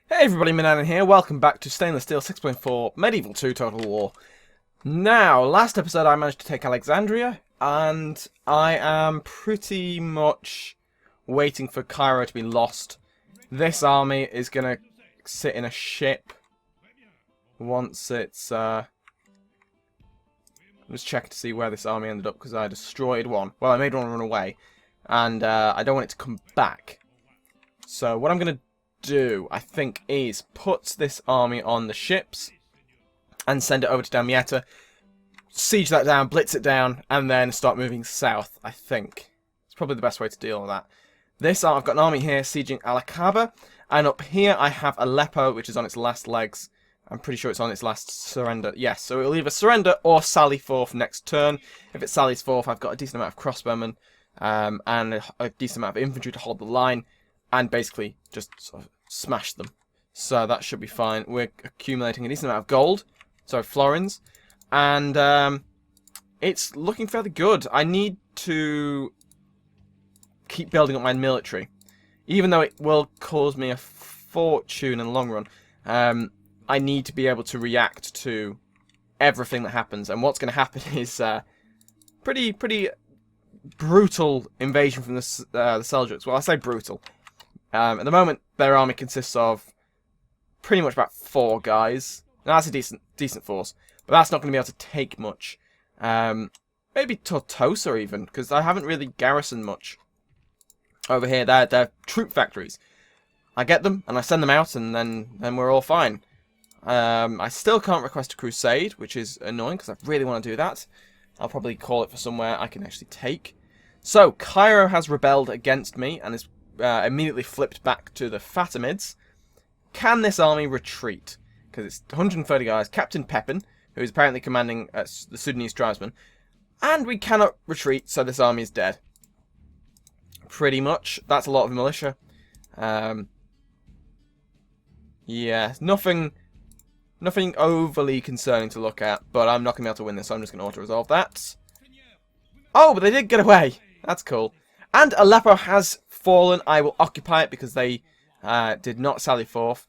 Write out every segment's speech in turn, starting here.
Hey everybody, Manannan here. Welcome back to Stainless Steel 6.4 Medieval 2 Total War. Now, last episode I managed to take Alexandria, and I am pretty much waiting for Cairo to be lost. This army is going to sit in a ship once it's... I'm just checking to see where this army ended up, because I destroyed one. Well, I made one run away, and I don't want it to come back. So what I'm going to do, I think, is put this army on the ships and send it over to Damietta, siege that down, blitz it down, and then start moving south, I think. It's probably the best way to deal with that. I've got an army here sieging Alakaba, and up here I have Aleppo, which is on its last legs. I'm pretty sure it's on its last surrender. Yes, so it'll either surrender or sally forth next turn. If it sallies forth, I've got a decent amount of crossbowmen and a decent amount of infantry to hold the line, and basically just sort of smash them. So that should be fine. We're accumulating a decent amount of gold, so florins, and it's looking fairly good. I need to keep building up my military, even though it will cause me a fortune in the long run. I need to be able to react to everything that happens, and what's going to happen is pretty brutal invasion from the Seljuks. Well, I say brutal. At the moment, their army consists of pretty much about 4 guys. Now, that's a decent force, but that's not going to be able to take much. Maybe Tortosa even, because I haven't really garrisoned much over here. They're troop factories. I get them and I send them out, and then we're all fine. I still can't request a crusade, which is annoying because I really want to do that. I'll probably call it for somewhere I can actually take. So Cairo has rebelled against me and is immediately flipped back to the Fatamids. Can this army retreat? Because it's 130 guys. Captain Pepin, who is apparently commanding the Sudanese tribesmen. And we cannot retreat, so this army is dead. Pretty much. That's a lot of militia. Yeah, nothing overly concerning to look at, but I'm not going to be able to win this, so I'm just going to auto-resolve that. Oh, but they did get away! That's cool. And Aleppo has fallen. I will occupy it because they did not sally forth.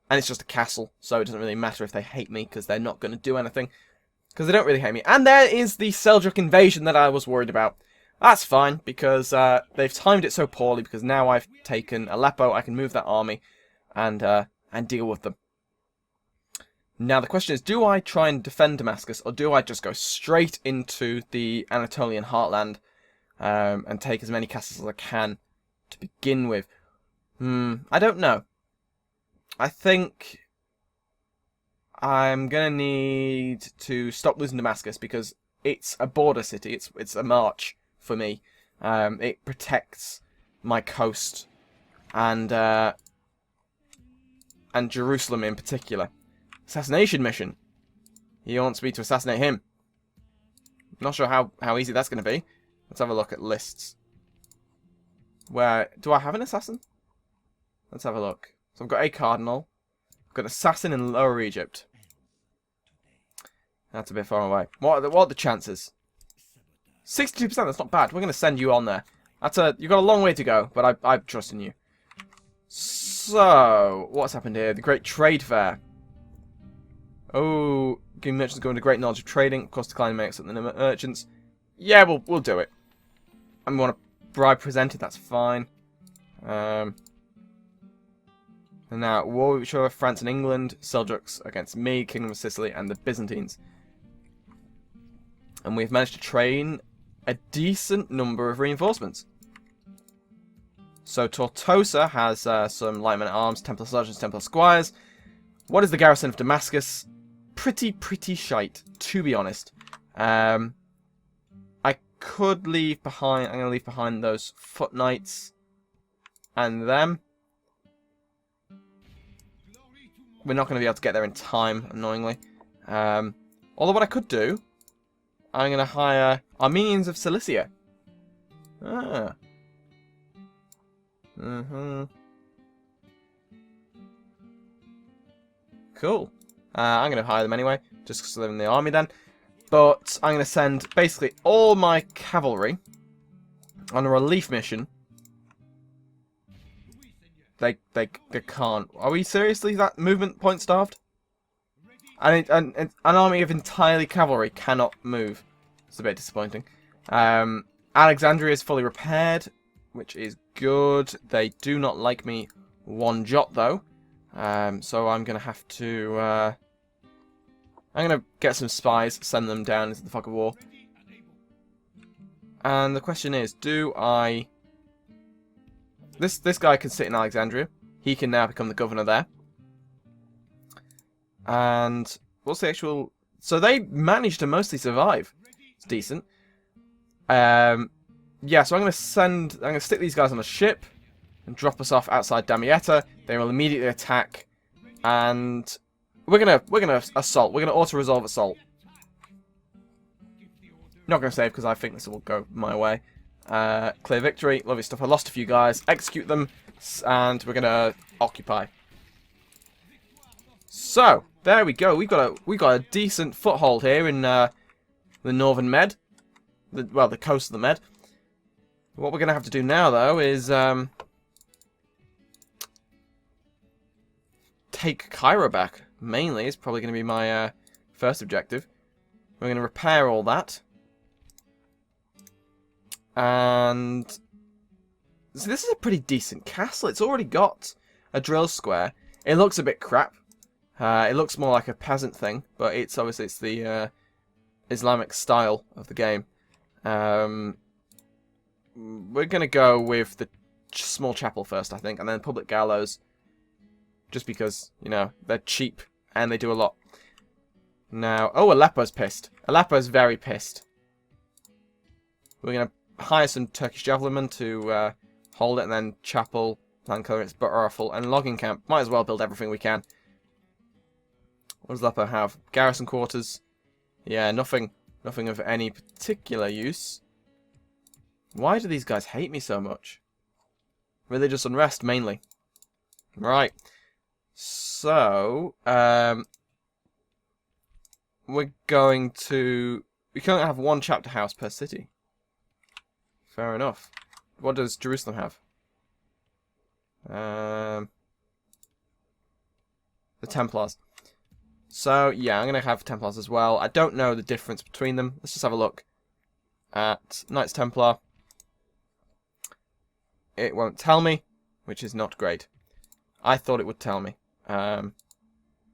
And it's just a castle, so it doesn't really matter if they hate me, because they're not going to do anything. Because they don't really hate me. And there is the Seljuk invasion that I was worried about. That's fine, because they've timed it so poorly, because now I've taken Aleppo, I can move that army and deal with them. Now the question is, do I try and defend Damascus, or do I just go straight into the Anatolian heartland and take as many castles as I can to begin with? I don't know. I think I'm going to need to stop losing Damascus, because it's a border city. It's a march for me. It protects my coast and Jerusalem in particular. Assassination mission. He wants me to assassinate him. Not sure how easy that's going to be. Let's have a look at lists. Where do I have an assassin? Let's have a look. So I've got a cardinal. I've got an assassin in Lower Egypt. That's a bit far away. What are the chances? 62%. That's not bad. We're going to send you on there. You've got a long way to go, but I trust in you. So what's happened here? The Great Trade Fair. Oh, giving merchants going to great knowledge of trading. Of course, declining makes up the number of merchants. Yeah, we'll do it. I want a bribe presented. That's fine. And now, war with France and England, Seljuks against me, Kingdom of Sicily, and the Byzantines. And we've managed to train a decent number of reinforcements. So Tortosa has some light men at arms, Templar sergeants, Templar squires. What is the garrison of Damascus? Pretty shite, to be honest. I could leave behind. I'm going to leave behind those foot knights and them. We're not going to be able to get there in time, annoyingly. Although what I could do, I'm going to hire Armenians of Cilicia. Ah. Cool. I'm going to hire them anyway, just because they're in the army then. But I'm going to send basically all my cavalry on a relief mission They can't. Are we seriously that movement point starved? And an army of entirely cavalry cannot move. It's a bit disappointing. Alexandria is fully repaired, which is good. They do not like me one jot, though. So I'm going to have to... I'm going to get some spies, send them down into the fog of war. And the question is, do I... This guy can sit in Alexandria. He can now become the governor there. And what's the actual... So they managed to mostly survive. It's decent. Yeah, so I'm going to stick these guys on a ship and drop us off outside Damietta. They will immediately attack, and we're gonna assault. We're gonna auto-resolve assault. Not gonna save because I think this will go my way. Clear victory, lovely stuff. I lost a few guys. Execute them, and we're gonna occupy. So there we go. We've got a decent foothold here in the northern Med, the coast of the Med. What we're gonna have to do now, though, is take Cairo back. Mainly, is probably going to be my first objective. We're going to repair all that. And so this is a pretty decent castle. It's already got a drill square. It looks a bit crap. It looks more like a peasant thing, but it's obviously the Islamic style of the game. We're going to go with the small chapel first, I think, and then public gallows. Just because, you know, they're cheap and they do a lot. Now, oh, Aleppo's pissed. Aleppo's very pissed. We're going to hire some Turkish javelinmen to hold it, and then chapel, land clearance, butter raffle, and logging camp. Might as well build everything we can. What does Aleppo have? Garrison quarters. Yeah, nothing of any particular use. Why do these guys hate me so much? Religious unrest, mainly. Right. So, we're going to... We can't have one chapter house per city. Fair enough. What does Jerusalem have? The Templars. So, yeah, I'm going to have Templars as well. I don't know the difference between them. Let's just have a look at Knights Templar. It won't tell me, which is not great. I thought it would tell me. But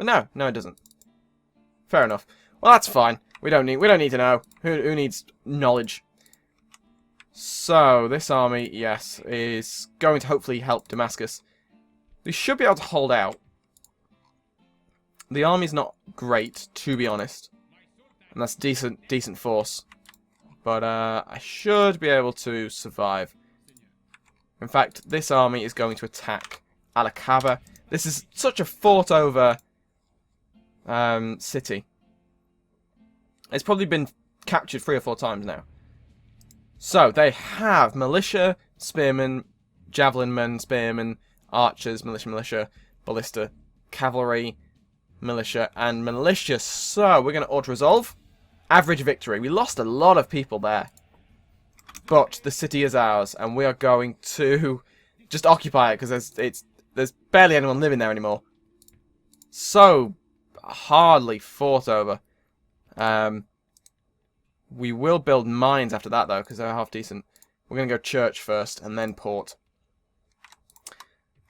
no, it doesn't. Fair enough. Well, that's fine. We don't need to know. Who needs knowledge? So this army, yes, is going to hopefully help Damascus. We should be able to hold out. The army's not great, to be honest, and that's decent force. But I should be able to survive. In fact, this army is going to attack Al-Akaba. This is such a fought-over city. It's probably been captured 3 or 4 times now. So, they have militia, spearmen, javelinmen, spearmen, archers, militia, ballista, cavalry, militia, and militia. So, we're going to auto-resolve. Average victory. We lost a lot of people there. But the city is ours, and we are going to just occupy it, because there's barely anyone living there anymore. So hardly fought over. We will build mines after that, though, because they're half decent. We're going to go church first, and then port.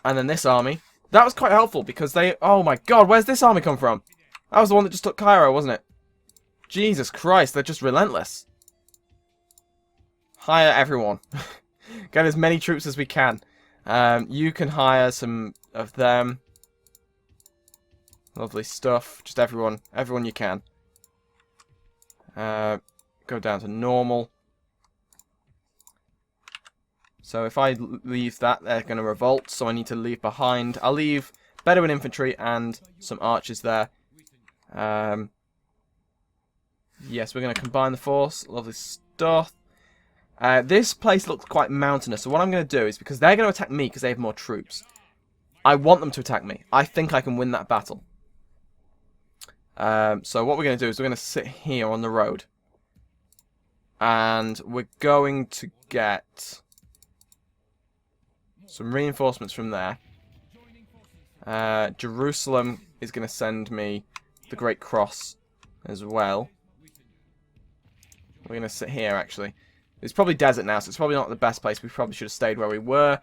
And then this army. That was quite helpful, because they... Oh my god, where's this army come from? That was the one that just took Cairo, wasn't it? Jesus Christ, they're just relentless. Hire everyone. Get as many troops as we can. You can hire some of them. Lovely stuff. Just everyone you can. Go down to normal. So if I leave that, they're going to revolt, so I need to leave behind. I'll leave Bedouin infantry and some archers there. Yes, we're going to combine the force. Lovely stuff. This place looks quite mountainous, so what I'm going to do is, because they're going to attack me because they have more troops, I want them to attack me. I think I can win that battle. So what we're going to do is we're going to sit here on the road. And we're going to get some reinforcements from there. Jerusalem is going to send me the Great Cross as well. We're going to sit here, actually. It's probably desert now, so it's probably not the best place. We probably should have stayed where we were.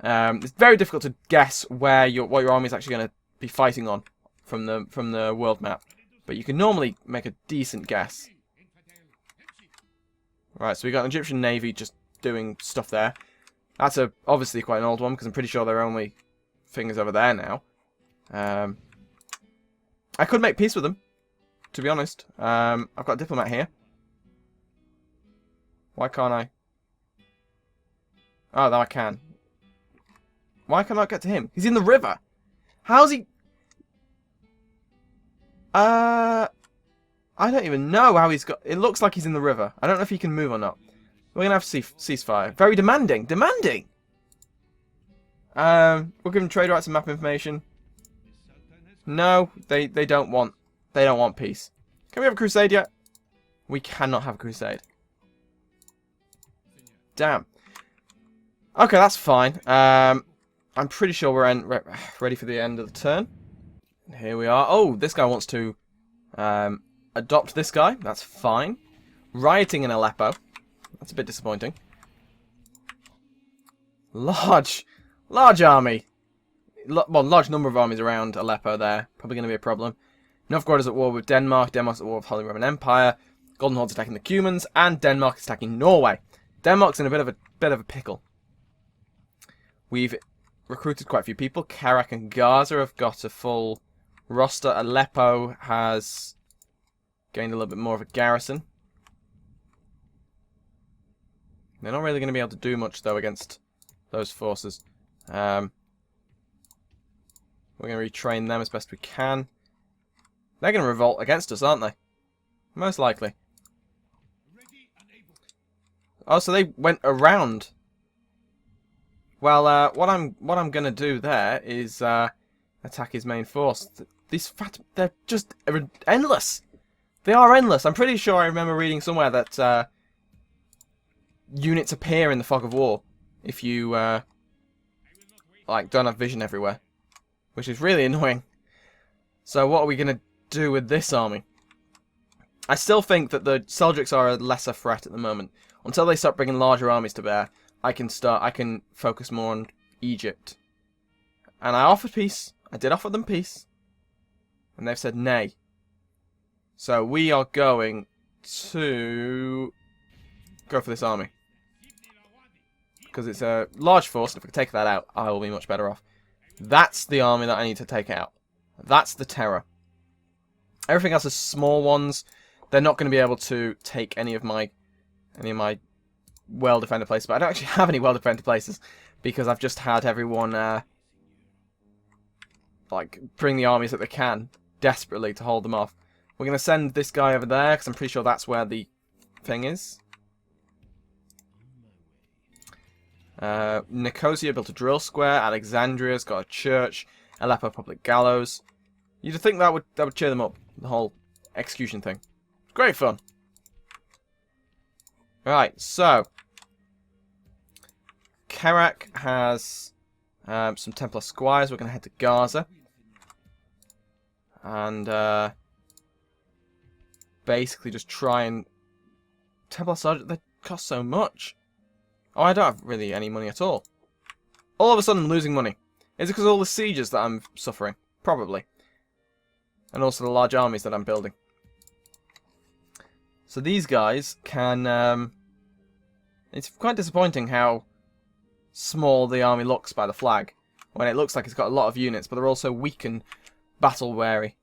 It's very difficult to guess where what your army is actually going to be fighting on from the world map. But you can normally make a decent guess. Right, so we got an Egyptian navy just doing stuff there. That's obviously quite an old one, because I'm pretty sure their only thing is over there now. I could make peace with them, to be honest. I've got a diplomat here. Why can't I? Oh, no, I can. Why can I not get to him? He's in the river. How's he? I don't even know how he's got... It looks like he's in the river. I don't know if he can move or not. We're going to have ceasefire. Very demanding. Demanding! We'll give him trade rights and map information. No, they don't want... They don't want peace. Can we have a crusade yet? We cannot have a crusade. Damn. Okay, that's fine. I'm pretty sure we're ready for the end of the turn. Here we are. Oh, this guy wants to adopt this guy. That's fine. Rioting in Aleppo. That's a bit disappointing. Large army. Well, large number of armies around Aleppo there. Probably going to be a problem. Novgorod is at war with Denmark. Denmark's at war with Holy Roman Empire. Golden Horde's attacking the Cumans, and Denmark is attacking Norway. Denmark's in a bit of a pickle. We've recruited quite a few people. Karak and Gaza have got a full roster. Aleppo has gained a little bit more of a garrison. They're not really going to be able to do much, though, against those forces. We're going to retrain them as best we can. They're going to revolt against us, aren't they? Most likely. Oh, so they went around. Well, what I'm going to do there is attack his main force. They're just endless. They are endless. I'm pretty sure I remember reading somewhere that units appear in the fog of war if you like don't have vision everywhere, which is really annoying. So what are we going to do with this army? I still think that the Seljuks are a lesser threat at the moment. Until they start bringing larger armies to bear, I can focus more on Egypt. And I offered peace. I did offer them peace. And they've said nay. So we are going to go for this army. Because it's a large force, and if we take that out, I will be much better off. That's the army that I need to take out. That's the terror. Everything else is small ones. They're not going to be able to take any of my well-defended places. But I don't actually have any well-defended places because I've just had everyone like bring the armies that they can desperately to hold them off. We're going to send this guy over there because I'm pretty sure that's where the thing is. Nicosia built a drill square. Alexandria's got a church. Aleppo public gallows. You'd think that would cheer them up. The whole execution thing. Great fun. Right, so Karak has some Templar squires. We're going to head to Gaza. And basically just try and... Templar Sergeant, they cost so much. Oh, I don't have really any money at all. All of a sudden I'm losing money. Is it because of all the sieges that I'm suffering? Probably. And also the large armies that I'm building. So these guys can... it's quite disappointing how small the army looks by the flag. When it looks like it's got a lot of units, but they're also weak and battle-weary.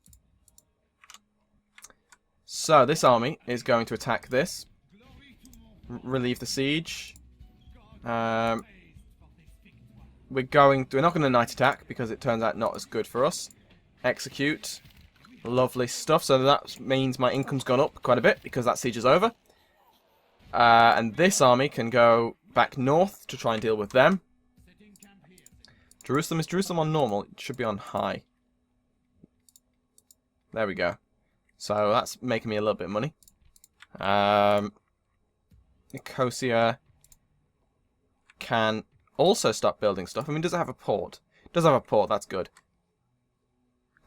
So this army is going to attack this. Relieve the siege. We're not going to night attack because it turns out not as good for us. Execute. Lovely stuff. So that means my income's gone up quite a bit because that siege is over. And this army can go back north to try and deal with them. Jerusalem. Is Jerusalem on normal? It should be on high. There we go. So that's making me a little bit of money. Nicosia can also start building stuff. I mean, does it have a port? It does have a port, that's good.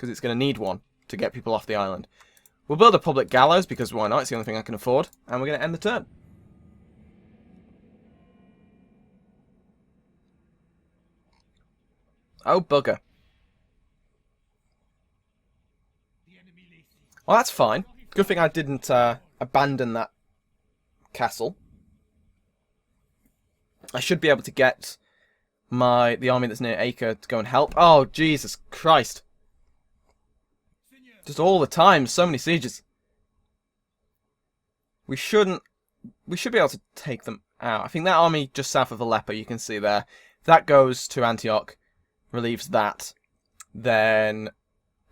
because it's going to need one to get people off the island. We'll build a public gallows, because why not? It's the only thing I can afford. And we're going to end the turn. Oh, bugger. Well, that's fine. Good thing I didn't abandon that castle. I should be able to get the army that's near Acre to go and help. Oh, Jesus Christ. Just all the time, so many sieges. We should be able to take them out. I think that army just south of Aleppo, you can see there. If that goes to Antioch, relieves that, then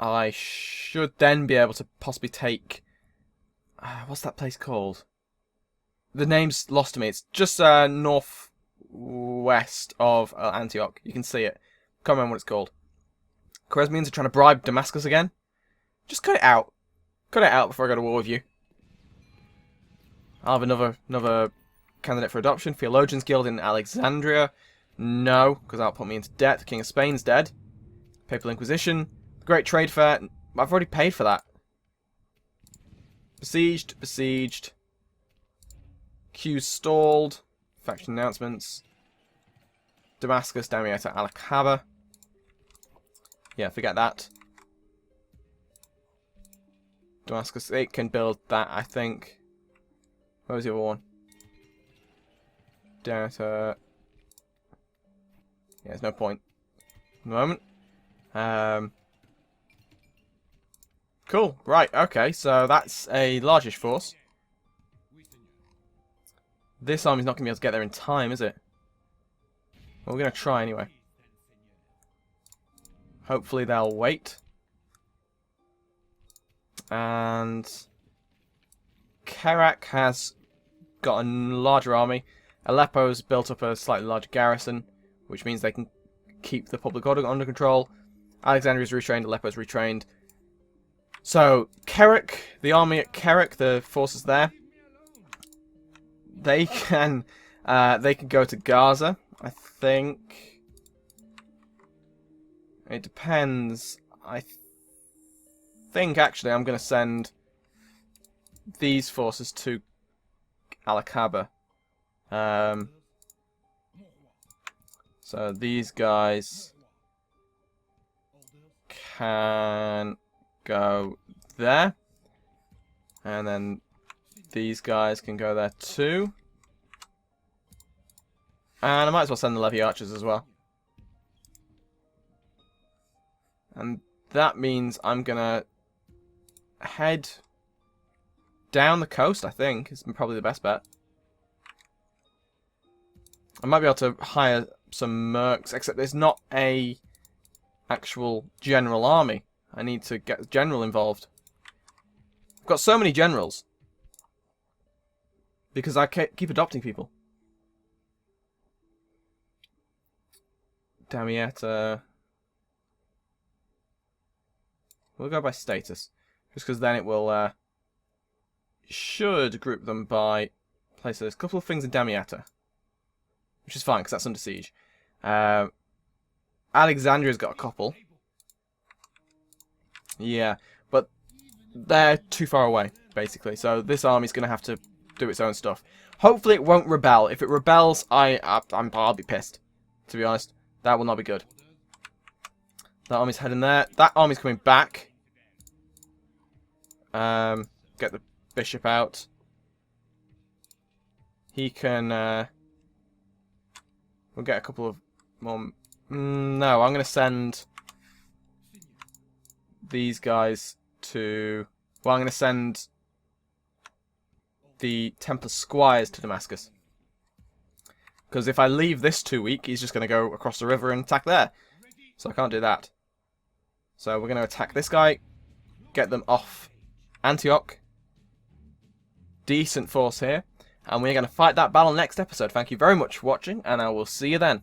I should then be able to possibly take... what's that place called? The name's lost to me. It's just northwest of Antioch. You can see it. Can't remember what it's called. Khwarezmians are trying to bribe Damascus again. Just cut it out. Cut it out before I go to war with you. I'll have another candidate for adoption. Theologians Guild in Alexandria. No, because that'll put me into debt. The King of Spain's dead. Papal Inquisition. Great Trade Fair. I've already paid for that. Besieged. Besieged. Queues stalled. Faction announcements. Damascus, Damietta, Alakaba. Yeah, forget that. Damascus, it can build that, I think. Where was the other one? Damietta. Yeah, there's no point at the moment. Cool. Right, okay, so that's a largish force. This army's not going to be able to get there in time, is it? Well, we're going to try anyway. Hopefully they'll wait. And Kerak has got a larger army. Aleppo's built up a slightly larger garrison, which means they can keep the public order under control. Alexandria's retrained, Aleppo's retrained. So, Kerak, the army at Kerak, the forces there, they can go to Gaza, I think. It depends. I think, actually, I'm going to send these forces to Alakaba. So these guys can go there. And then these guys can go there too. And I might as well send the Levy Archers as well. And that means I'm going to head down the coast, I think. Is probably the best bet. I might be able to hire some mercs, except there's not a actual general army. I need to get the general involved. I've got so many generals. Because I keep adopting people. Damietta. We'll go by status. Just because then it will should group them by places. There's a couple of things in Damietta. Which is fine, because that's under siege. Alexandria's got a couple. Yeah, but they're too far away, basically. So this army's going to have to do its own stuff. Hopefully it won't rebel. If it rebels, I'll be pissed, to be honest. That will not be good. That army's heading there. That army's coming back. Get the bishop out. He can... We'll get a couple of more... no, I'm going to send these guys to... Well, I'm going to send the Templar Squires to Damascus. Because if I leave this too weak, he's just going to go across the river and attack there. So I can't do that. So we're going to attack this guy. Get them off Antioch. Decent force here. And we're going to fight that battle next episode. Thank you very much for watching, and I will see you then.